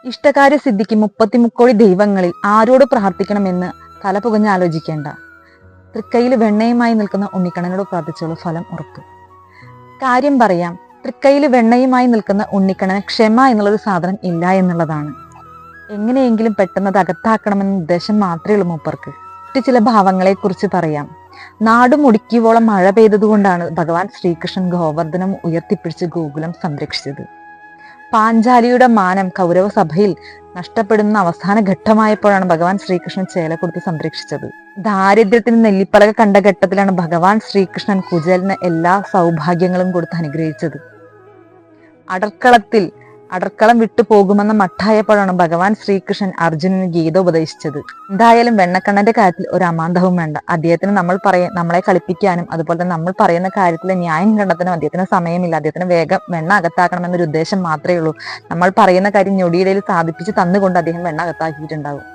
ഇഷ്ടകാര്യ സിദ്ധിക്ക് 33 ദൈവങ്ങളിൽ ആരോട് പ്രാർത്ഥിക്കണമെന്ന് തല പുകഞ്ഞ് ആലോചിക്കേണ്ട. തൃക്കൈയിൽ വെണ്ണയുമായി നിൽക്കുന്ന ഉണ്ണിക്കണ്ണനോട് പ്രാർത്ഥിച്ചോളൂ, ഫലം ഉറപ്പ്. കാര്യം പറയാം, തൃക്കൈയിൽ വെണ്ണയുമായി നിൽക്കുന്ന ഉണ്ണിക്കണ്ണന് ക്ഷമ എന്നുള്ളൊരു സാധനം ഇല്ല എന്നുള്ളതാണ്. എങ്ങനെയെങ്കിലും പെട്ടെന്ന് അത് അകത്താക്കണമെന്ന ഉദ്ദേശം മാത്രമേ ഉള്ളൂ മൂപ്പർക്ക്. മറ്റു ചില ഭാവങ്ങളെ കുറിച്ച് പറയാം. നാടുമുടിക്കുവോളം മഴ പെയ്തതുകൊണ്ടാണ് ഭഗവാൻ ശ്രീകൃഷ്ണൻ ഗോവർദ്ധനം ഉയർത്തിപ്പിടിച്ച് ഗോകുലം സംരക്ഷിച്ചത്. പാഞ്ചാലിയുടെ മാനം കൗരവ സഭയിൽ നഷ്ടപ്പെടുന്ന അവസാന ഘട്ടമായപ്പോഴാണ് ഭഗവാൻ ശ്രീകൃഷ്ണൻ ചേല കൊടുത്ത് സംരക്ഷിച്ചത്. ദാരിദ്ര്യത്തിന് നെല്ലിപ്പലക കണ്ട ഘട്ടത്തിലാണ് ഭഗവാൻ ശ്രീകൃഷ്ണൻ കുചേലന് എല്ലാ സൗഭാഗ്യങ്ങളും കൊടുത്ത് അനുഗ്രഹിച്ചത്. അടർക്കളം വിട്ടു പോകുമെന്ന മട്ടായപ്പോഴാണ് ഭഗവാൻ ശ്രീകൃഷ്ണൻ അർജുനന് ഗീത ഉപദേശിച്ചത്. എന്തായാലും വെണ്ണക്കണ്ണന്റെ കാര്യത്തിൽ ഒരു അമാന്തവും വേണ്ട. അദ്ദേഹത്തിന് നമ്മളെ കളിപ്പിക്കാനും അതുപോലെ തന്നെ നമ്മൾ പറയുന്ന കാര്യത്തിൽ ന്യായം കണ്ടെത്താനും അദ്ദേഹത്തിന് സമയമില്ല. അദ്ദേഹത്തിന് വേഗം വെണ്ണ അകത്താക്കണമെന്നൊരു ഉദ്ദേശം മാത്രമേ ഉള്ളൂ. നമ്മൾ പറയുന്ന കാര്യം ഞൊടിയിടയിൽ സാധിപ്പിച്ച് തന്നുകൊണ്ട് അദ്ദേഹം വെണ്ണ അകത്താക്കിയിട്ടുണ്ടാവും.